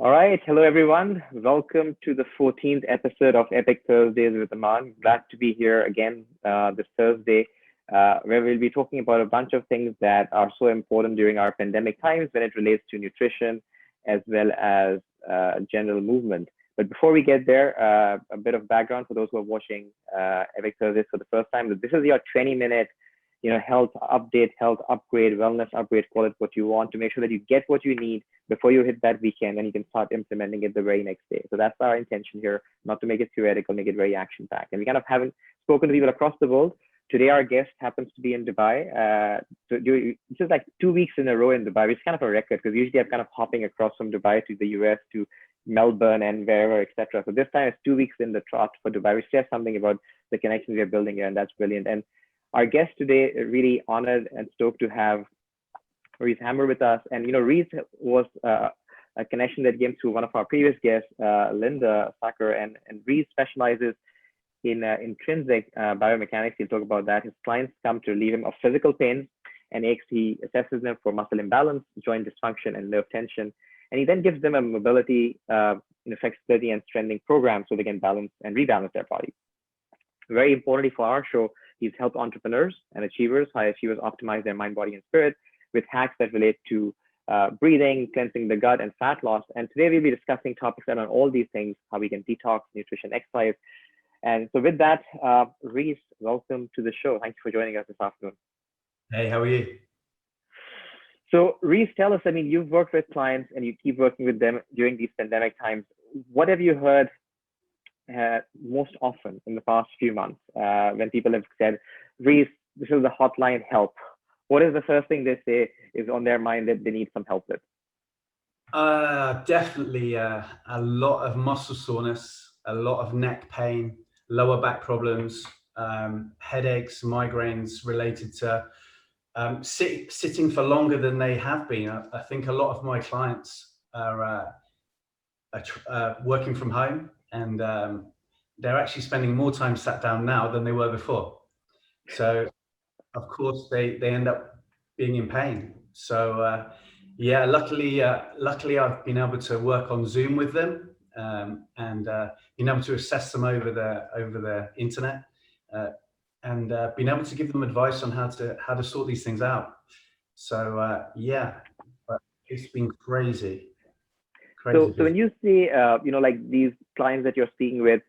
All right. Hello, everyone. Welcome to the 14th episode of Epiq Thursdays with Aman. Glad to be here again this Thursday, where we'll be talking about a bunch of things that are so important during our pandemic times when it relates to nutrition as well as general movement. But before we get there, a bit of background for those who are watching Epiq Thursdays for the first time. This is your 20-minute health update, health upgrade, wellness upgrade, call it what you want, to make sure that you get what you need before you hit that weekend and you can start implementing it the very next day. So that's our intention here, not to make it theoretical, make it very action-packed. And we kind of haven't spoken to people across the world. Today, our guest happens to be in Dubai. This is like 2 weeks in a row in Dubai, which is kind of a record because usually I'm kind of hopping across from Dubai to the US to Melbourne and wherever, etc. So this time it's 2 weeks in the trot for Dubai, which says something about the connections we're building here, and that's brilliant. And our guest today, really honored and stoked to have Rhys Hammer with us. And Rhys was a connection that came through one of our previous guests, Linda Sacker, and Rhys specializes in intrinsic biomechanics. He'll talk about that. His clients come to relieve him of physical pains and aches. He assesses them for muscle imbalance, joint dysfunction, and nerve tension. And he then gives them a mobility, flexibility, and strengthening program so they can balance and rebalance their body. Very importantly for our show, he's helped entrepreneurs and high achievers optimize their mind, body, and spirit with hacks that relate to breathing, cleansing the gut, and fat loss. And today we'll be discussing topics that are on all these things, how we can detox, nutrition, exercise. And so with that, Rhys, welcome to the show. Thank you for joining us this afternoon. Hey, how are you? So Rhys, tell us, you've worked with clients and you keep working with them during these pandemic times. What have you heard most often in the past few months when people have said, Rhys, this is the hotline, help? What is the first thing they say is on their mind that they need some help with? Definitely a lot of muscle soreness, a lot of neck pain, lower back problems, headaches, migraines related to sitting for longer than they have been. I think a lot of my clients are working from home, and they're actually spending more time sat down now than they were before. So of course they end up being in pain. So yeah, luckily I've been able to work on Zoom with them and been able to assess them over the internet and been able to give them advice on how to sort these things out. So yeah, but it's been crazy. So when you say, like these clients that you're speaking with,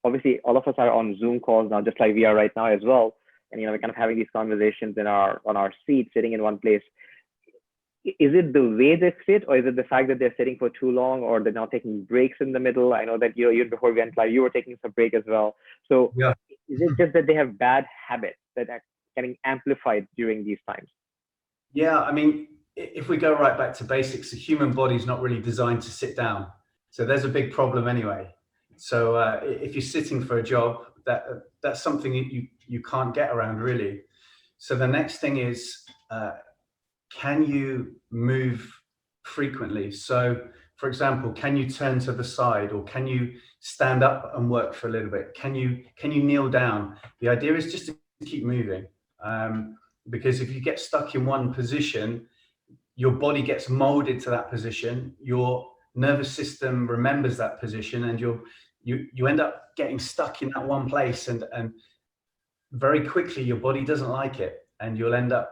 obviously all of us are on Zoom calls now, just like we are right now as well. And, we're kind of having these conversations on our seat, sitting in one place. Is it the way they sit, or is it the fact that they're sitting for too long, or they're not taking breaks in the middle? I know that even before we went live, you were taking some break as well. So yeah. Is it just that they have bad habits that are getting amplified during these times? Yeah, if we go right back to basics, the human body is not really designed to sit down. So there's a big problem anyway. So if you're sitting for a job, that's something you can't get around really. So the next thing is, can you move frequently? So for example, can you turn to the side, or can you stand up and work for a little bit? Can you kneel down? The idea is just to keep moving. Because if you get stuck in one position, your body gets molded to that position, your nervous system remembers that position, and you end up getting stuck in that one place, and very quickly your body doesn't like it, and you'll end up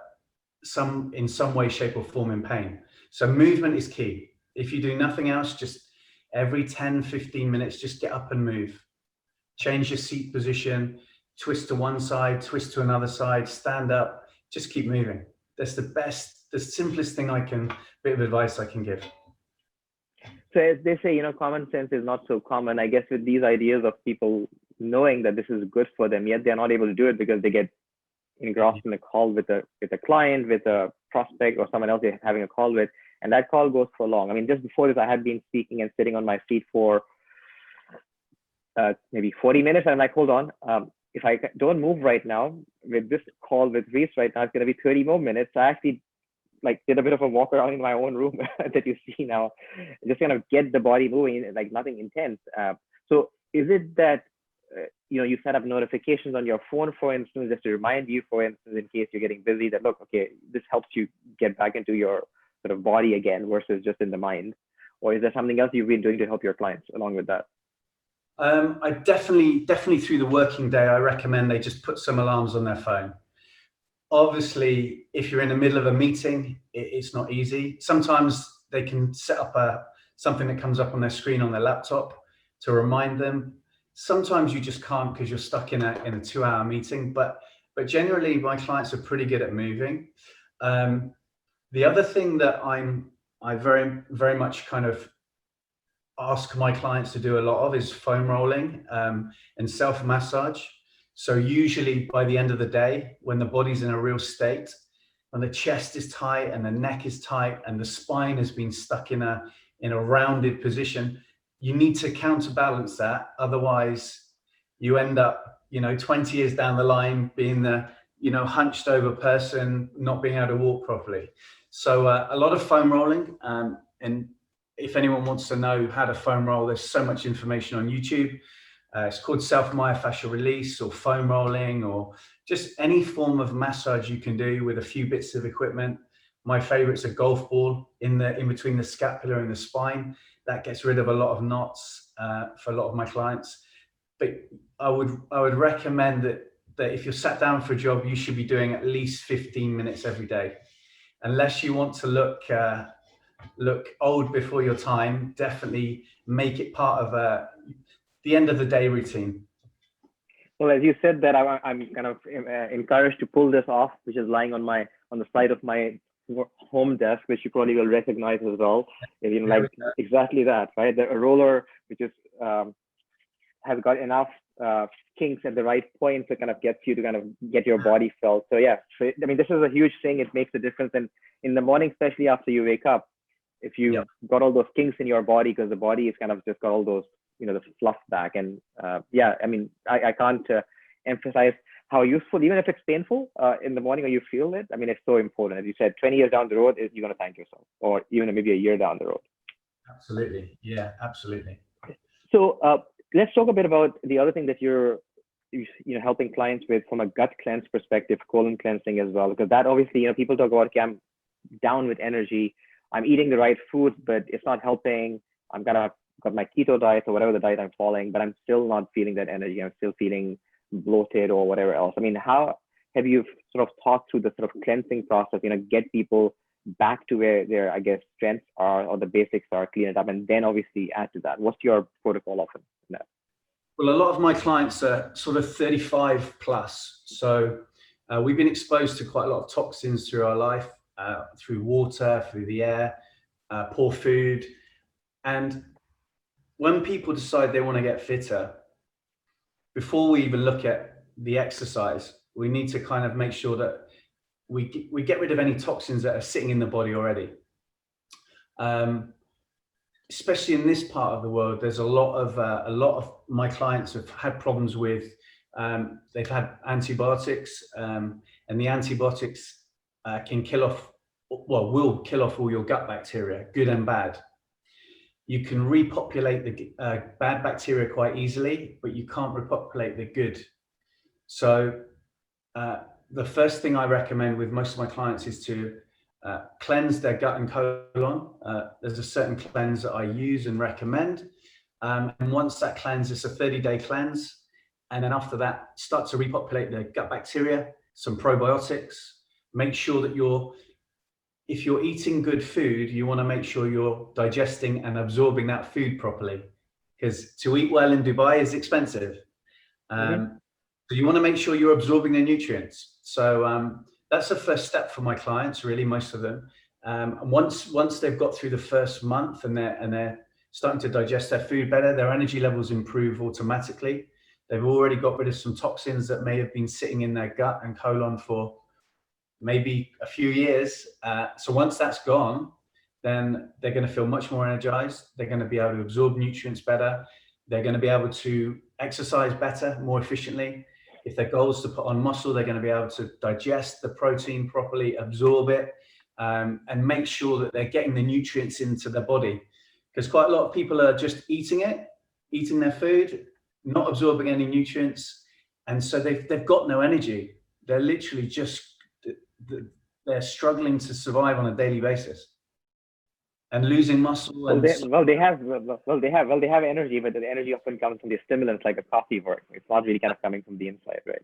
in some way, shape, or form in pain. So movement is key. If you do nothing else, just every 10-15 minutes, just get up and move. Change your seat position, twist to one side, twist to another side, stand up, just keep moving. That's the simplest bit of advice I can give. So as they say, common sense is not so common. I guess with these ideas of people knowing that this is good for them, yet they're not able to do it because they get engrossed in a call with a client, with a prospect, or someone else they're having a call with, and that call goes for long. Just before this, I had been speaking and sitting on my seat for maybe 40 minutes. And I'm like, hold on. If I don't move right now with this call with Rhys right now, it's going to be 30 more minutes. So I actually did a bit of a walk around in my own room that you see now, just kind of get the body moving, like nothing intense. So is it that, you set up notifications on your phone, for instance, just to remind you, for instance, in case you're getting busy, that look, okay, this helps you get back into your sort of body again versus just in the mind? or is there something else you've been doing to help your clients along with that? I definitely through the working day, I recommend they just put some alarms on their phone. Obviously, if you're in the middle of a meeting, it's not easy. Sometimes they can set up something that comes up on their screen on their laptop to remind them. Sometimes you just can't because you're stuck in a 2-hour meeting. But generally, my clients are pretty good at moving. The other thing that I very much kind of ask my clients to do a lot of is foam rolling and self massage. So usually by the end of the day, when the body's in a real state, when the chest is tight and the neck is tight and the spine has been stuck in a rounded position, you need to counterbalance that. Otherwise, you end up, 20 years down the line being the, hunched over person, not being able to walk properly. So a lot of foam rolling. And if anyone wants to know how to foam roll, there's so much information on YouTube. It's called self-myofascial release or foam rolling, or just any form of massage you can do with a few bits of equipment. My favorite's a golf ball in between the scapula and the spine. That gets rid of a lot of knots for a lot of my clients. But I would recommend that if you're sat down for a job, you should be doing at least 15 minutes every day. Unless you want to look old before your time, definitely make it part of the end of the day routine. Well, as you said that, I'm kind of encouraged to pull this off, which is lying on the side of my home desk, which you probably will recognize as well. Like exactly that, right? A roller which is has got enough kinks at the right point to kind of get you to kind of get your body felt. So yeah, I mean, this is a huge thing. It makes a difference, and in the morning, especially after you wake up, if you got all those kinks in your body, because the body is kind of just got all those, the fluff back. And yeah, I mean, I can't emphasize how useful, even if it's painful in the morning or you feel it. I mean, it's so important. As you said, 20 years down the road, you're going to thank yourself, or even maybe a year down the road. Absolutely. Yeah, absolutely. So let's talk a bit about the other thing that you're helping clients with from a gut cleanse perspective, colon cleansing as well, because that obviously, people talk about, okay, I'm down with energy, I'm eating the right foods, but it's not helping. I'm got my keto diet or whatever the diet I'm following, but I'm still not feeling that energy. I'm still feeling bloated or whatever else. I mean, how have you sort of thought through the sort of cleansing process, get people back to where their, I guess, strengths are or the basics are, clean it up, and then obviously add to that? What's your protocol often in that? Well, a lot of my clients are sort of 35 plus. So we've been exposed to quite a lot of toxins through our life, through water, through the air, poor food. And when people decide they want to get fitter, before we even look at the exercise, we need to kind of make sure that we get rid of any toxins that are sitting in the body already. Especially in this part of the world, there's a lot of my clients have had problems with, they've had antibiotics, and the antibiotics will kill off all your gut bacteria, good and bad. You can repopulate the bad bacteria quite easily, but you can't repopulate the good. So the first thing I recommend with most of my clients is to cleanse their gut and colon. There's a certain cleanse that I use and recommend. And once that cleanse, it's a 30-day cleanse. And then after that, start to repopulate the gut bacteria, some probiotics. Make sure that if you're eating good food, you want to make sure you're digesting and absorbing that food properly, because to eat well in Dubai is expensive. So you want to make sure you're absorbing the nutrients. So that's the first step for my clients, really, most of them. And once they've got through the first month and they're starting to digest their food better, their energy levels improve automatically. They've already got rid of some toxins that may have been sitting in their gut and colon for maybe a few years. So once that's gone, then they're going to feel much more energized. They're going to be able to absorb nutrients better. They're going to be able to exercise better, more efficiently. If their goal is to put on muscle, they're going to be able to digest the protein properly, absorb it, and make sure that they're getting the nutrients into their body. Because quite a lot of people are just eating their food, not absorbing any nutrients. And so they've got no energy. They're literally just, they're struggling to survive on a daily basis. and losing muscle. Well, they have energy, but the energy often comes from the stimulants like a coffee work. It's not really kind of coming from the inside, right?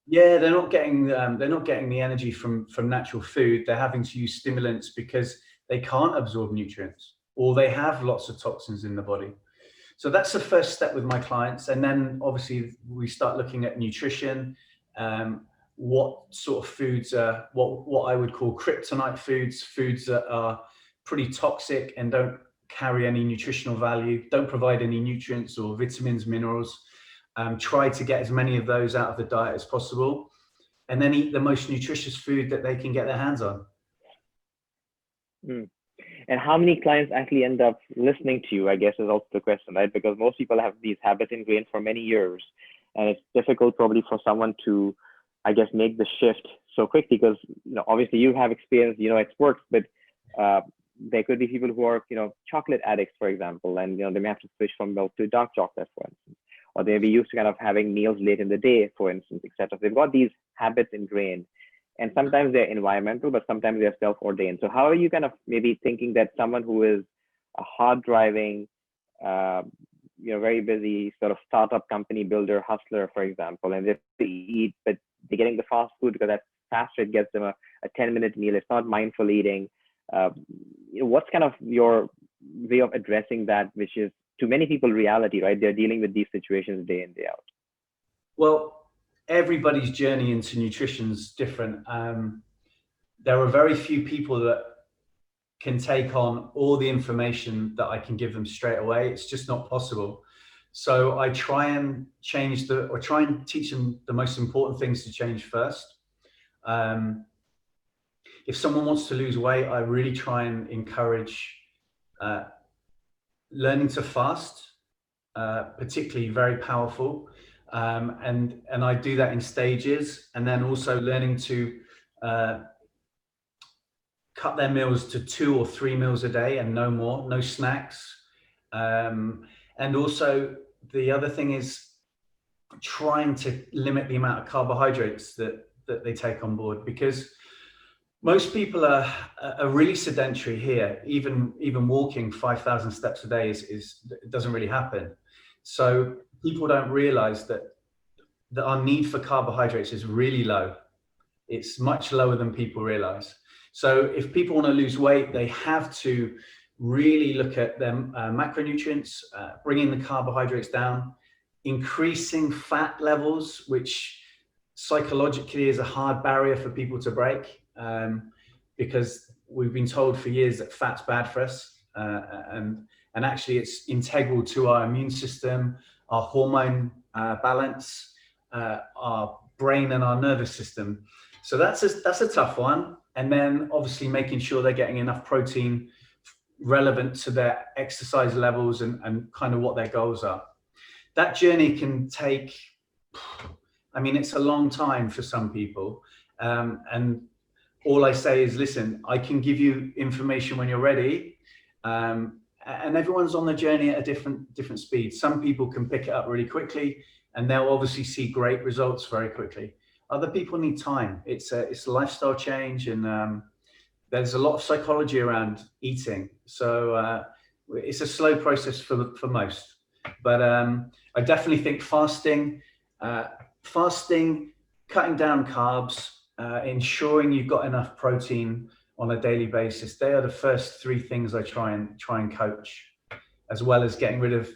Yeah, they're not getting the energy from natural food. They're having to use stimulants because they can't absorb nutrients, or they have lots of toxins in the body. So that's the first step with my clients. And then obviously we start looking at nutrition, what sort of foods are what I would call kryptonite foods, foods that are pretty toxic and don't carry any nutritional value, don't provide any nutrients or vitamins, minerals. Try to get as many of those out of the diet as possible, and then eat the most nutritious food that they can get their hands on. Mm. And how many clients actually end up listening to you, I guess, is also the question, right? Because most people have these habits ingrained for many years, and it's difficult probably for someone to, I guess, make the shift so quickly because, obviously you have experience, it works, but there could be people who are, chocolate addicts, for example, and, they may have to switch from milk to dark chocolate, for instance, or they may be used to kind of having meals late in the day, for instance, etc. They've got these habits ingrained. And sometimes they're environmental, but sometimes they're self-ordained. So how are you kind of maybe thinking that someone who is a hard-driving, very busy sort of startup company builder, hustler, for example, and they eat, but they're getting the fast food because that's faster, it gets them a 10-minute meal. It's not mindful eating. What's kind of your way of addressing that, which is to many people reality, right? They're dealing with these situations day in, day out. Well, everybody's journey into nutrition is different. There are very few people that can take on all the information that I can give them straight away. It's just not possible. So I try and try and teach them the most important things to change first. If someone wants to lose weight, I really try and encourage learning to fast, particularly very powerful. And I do that in stages, and then also learning to cut their meals to 2 or 3 meals a day and no more, no snacks. And also the other thing is trying to limit the amount of carbohydrates that they take on board, because most people are really sedentary here. Even walking 5,000 steps a day it doesn't really happen. So people don't realize that our need for carbohydrates is really low. It's much lower than people realize. So if people want to lose weight, they have to really look at their macronutrients, bringing the carbohydrates down, increasing fat levels, which psychologically is a hard barrier for people to break, because we've been told for years that fat's bad for us, and actually it's integral to our immune system, our hormone balance, our brain and our nervous system. So that's a tough one. And then obviously making sure they're getting enough protein relevant to their exercise levels and kind of what their goals are. That journey can take, it's a long time for some people. And all I say is, listen, I can give you information when you're ready. And everyone's on the journey at a different speed. Some people can pick it up really quickly, and they'll obviously see great results very quickly. Other people need time. It's a lifestyle change, and there's a lot of psychology around eating. So it's a slow process for most. But I definitely think fasting, cutting down carbs, ensuring you've got enough protein on a daily basis. They are the first 3 things I try and coach, as well as getting rid of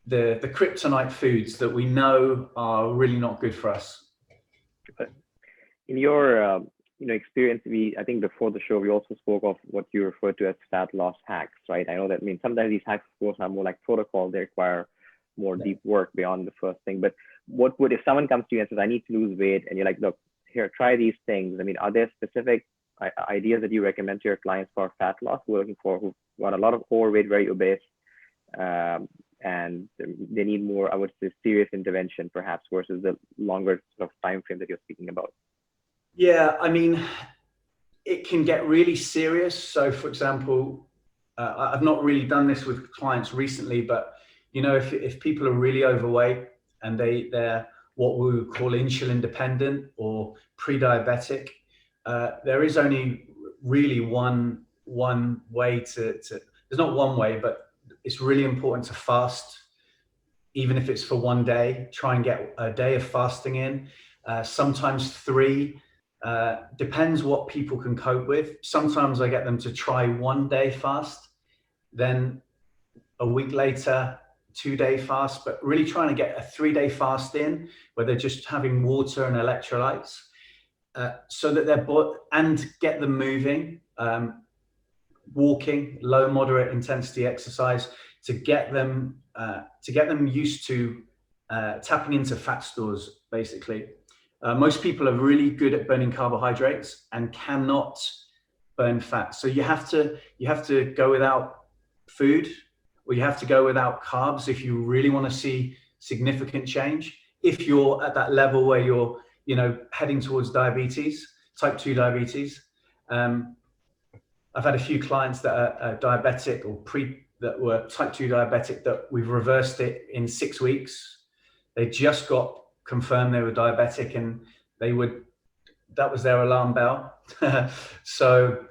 the kryptonite foods that we know are really not good for us. In your experience, I think before the show we also spoke of what you refer to as fat loss hacks, right? I know that sometimes these hacks, of course, are more like protocol. They require more deep work beyond the first thing. But if someone comes to you and says, I need to lose weight, and you're like, look, here, try these things. Are there specific ideas that you recommend to your clients for fat loss who want a lot of overweight, very obese, and they need more, I would say, serious intervention perhaps versus the longer sort of time frame that you're speaking about? Yeah, it can get really serious. So for example, I've not really done this with clients recently, but if people are really overweight and they're what we would call insulin dependent or pre-diabetic, there is only really one one way there's not one way, but it's really important to fast, even if it's for one day. Try and get a day of fasting in, sometimes 3. Depends what people can cope with. Sometimes I get them to try 1 day fast, then a week later 2-day fast, but really trying to get a 3-day fast in where they're just having water and electrolytes, so that and get them moving, walking, low moderate intensity exercise to get them used to tapping into fat stores. Basically, most people are really good at burning carbohydrates and cannot burn fat. So you have to go without food, or you have to go without carbs if you really want to see significant change. If you're at that level where you're, heading towards diabetes, type 2 diabetes. I've had a few clients that are diabetic that were type 2 diabetic that we've reversed it in 6 weeks. They just got confirmed they were diabetic, and that was their alarm bell. So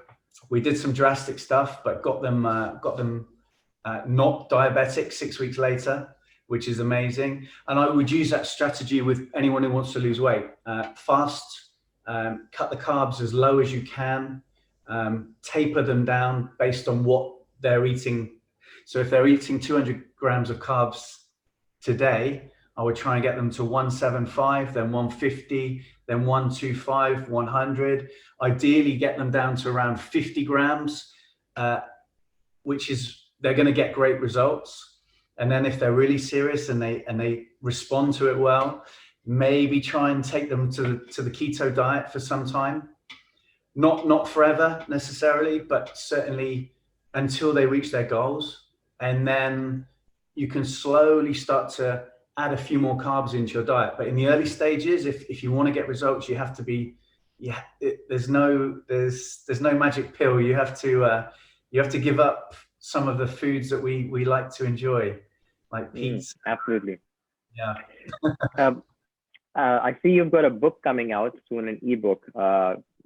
we did some drastic stuff, but got them not diabetic 6 weeks later, which is amazing. And I would use that strategy with anyone who wants to lose weight. Fast, cut the carbs as low as you can, taper them down based on what they're eating. So if they're eating 200 grams of carbs today, I would try and get them to 175, then 150, then 125, 100. Ideally get them down to around 50 grams, which is, they're going to get great results. And then if they're really serious and they respond to it well, maybe try and take them to the keto diet for some time. Not forever necessarily, but certainly until they reach their goals. And then you can slowly start to add a few more carbs into your diet. But in the early stages, if you want to get results, you have to be, there's no magic pill. You have to give up some of the foods that we like to enjoy, like pizza. Absolutely. Yeah. I see you've got a book coming out soon, an ebook.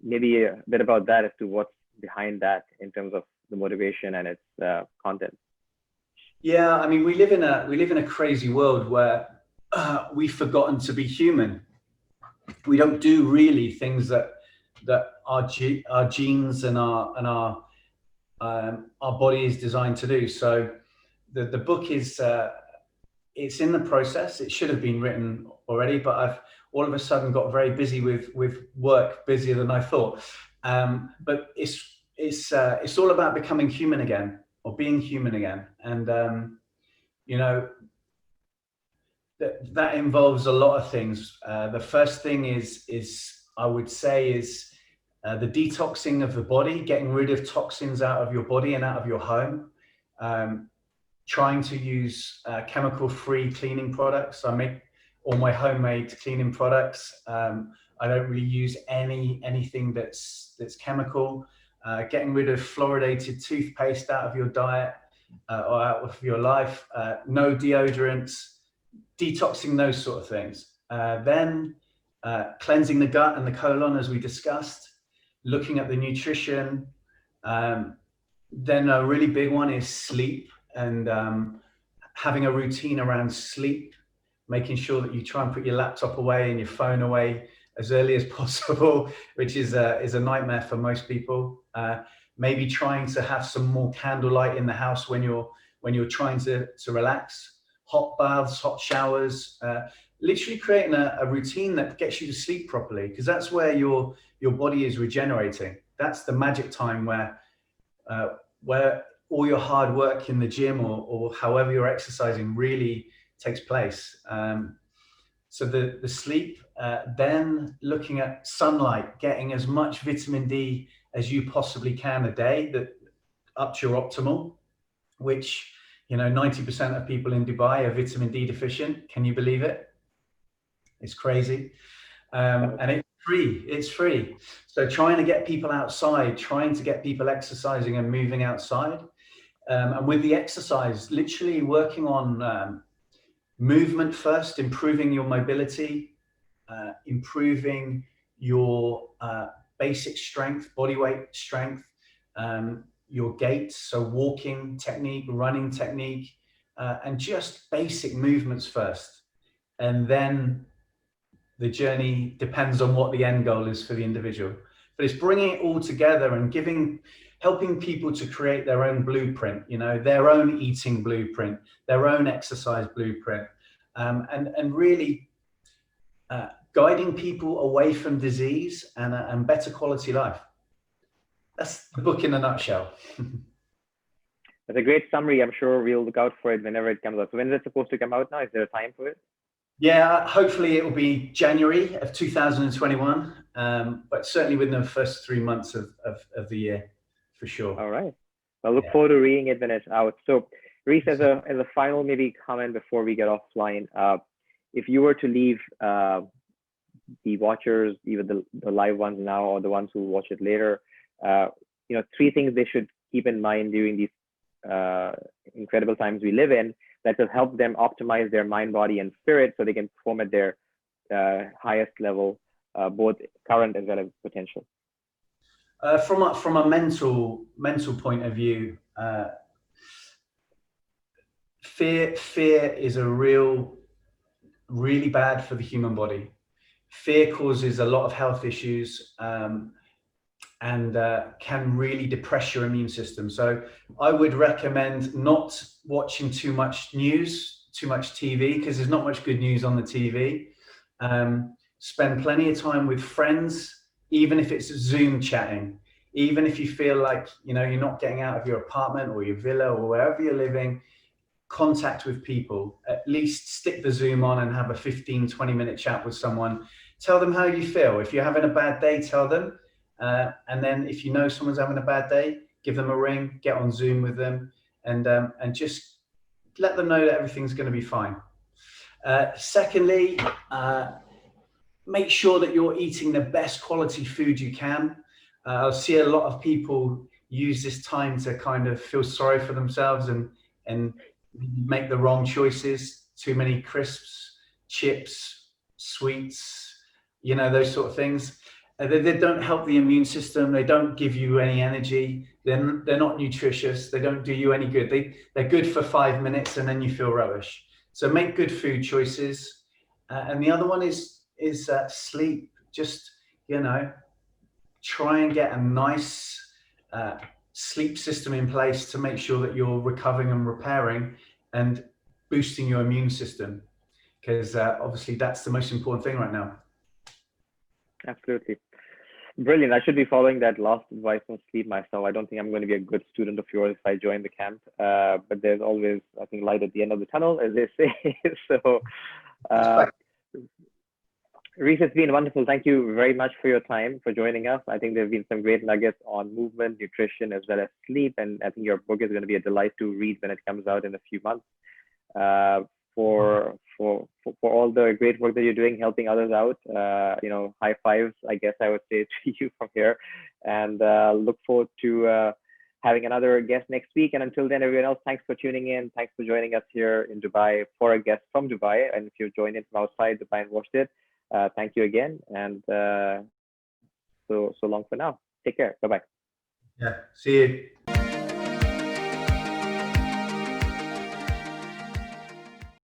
Maybe a bit about that as to what's behind that in terms of the motivation and its content. Yeah, I mean, we live in a crazy world where we've forgotten to be human. We don't do really things that our genes and our body is designed to do. So the book is it's in the process. It should have been written already, but I've all of a sudden got very busy with work, busier than I thought. But it's all about becoming human again, or being human again. And that involves a lot of things. The first thing is I would say is the detoxing of the body, getting rid of toxins out of your body and out of your home. Trying to use chemical-free cleaning products. I make all my homemade cleaning products. I don't really use anything that's chemical. Getting rid of fluoridated toothpaste out of your diet or out of your life. No deodorants. Detoxing those sort of things. Then cleansing the gut and the colon, as we discussed. Looking at the nutrition. Then a really big one is sleep, and having a routine around sleep, making sure that you try and put your laptop away and your phone away as early as possible, which is a nightmare for most people. Maybe trying to have some more candlelight in the house when you're trying to relax. Hot baths, hot showers, literally creating a routine that gets you to sleep properly, because that's where your body is regenerating. That's the magic time where all your hard work in the gym or however you're exercising really takes place. So the sleep, then looking at sunlight, getting as much vitamin D as you possibly can a day, that up to your optimal, which 90% of people in Dubai are vitamin D deficient. Can you believe it? It's crazy. And it's free. So trying to get people outside, trying to get people exercising and moving outside. And with the exercise, literally working on movement first, improving your mobility, improving your basic strength, body weight strength, your gait, so walking technique, running technique, and just basic movements first. And then the journey depends on what the end goal is for the individual. But it's bringing it all together and helping people to create their own blueprint, you know, their own eating blueprint, their own exercise blueprint, and really guiding people away from disease and better quality life. That's the book in a nutshell. That's a great summary. I'm sure we'll look out for it whenever it comes out. So when is it supposed to come out now? Is there a time for it? Yeah, hopefully it will be January of 2021, but certainly within the first 3 months of the year, for sure. All right. I'll look forward to reading it when it's out. So, Rhys, as a final maybe comment before we get offline, if you were to leave the watchers, even the live ones now or the ones who watch it later, you know, 3 things they should keep in mind during these incredible times we live in that will help them optimize their mind, body, and spirit so they can perform at their highest level, both current as well as potential. From a mental point of view, fear is a really bad for the human body. Fear causes a lot of health issues, and can really depress your immune system. So I would recommend not watching too much news, too much TV, because there's not much good news on the TV. Spend plenty of time with friends, even if it's Zoom chatting, even if you feel like, you know, you're not getting out of your apartment or your villa or wherever you're living, contact with people. At least stick the Zoom on and have a 15-20 minute chat with someone. Tell them how you feel. If you're having a bad day, tell them. And then if you know someone's having a bad day, give them a ring, get on Zoom with them, and just let them know that everything's going to be fine. Secondly, make sure that you're eating the best quality food you can. I see a lot of people use this time to kind of feel sorry for themselves and make the wrong choices. Too many crisps, chips, sweets, you know, those sort of things. They don't help the immune system. They don't give you any energy. They're not nutritious. They don't do you any good. They're good for 5 minutes and then you feel rubbish. So make good food choices. And the other one is sleep. Just, you know, try and get a nice sleep system in place to make sure that you're recovering and repairing and boosting your immune system, because obviously that's the most important thing right now. Absolutely. Brilliant. I should be following that last advice on sleep myself. I don't think I'm going to be a good student of yours if I join the camp, but there's always, I think, light at the end of the tunnel, as they say. So, Rhys, it's been wonderful. Thank you very much for your time, for joining us. I think there have been some great nuggets on movement, nutrition, as well as sleep. And I think your book is going to be a delight to read when it comes out in a few months. For all the great work that you're doing, helping others out, you know, high fives, I guess I would say to you from here, and look forward to having another guest next week. And until then, everyone else, thanks for tuning in. Thanks for joining us here in Dubai for a guest from Dubai. And if you've joined in from outside Dubai and watched it, thank you again. And so long for now. Take care. Bye-bye. Yeah. See you.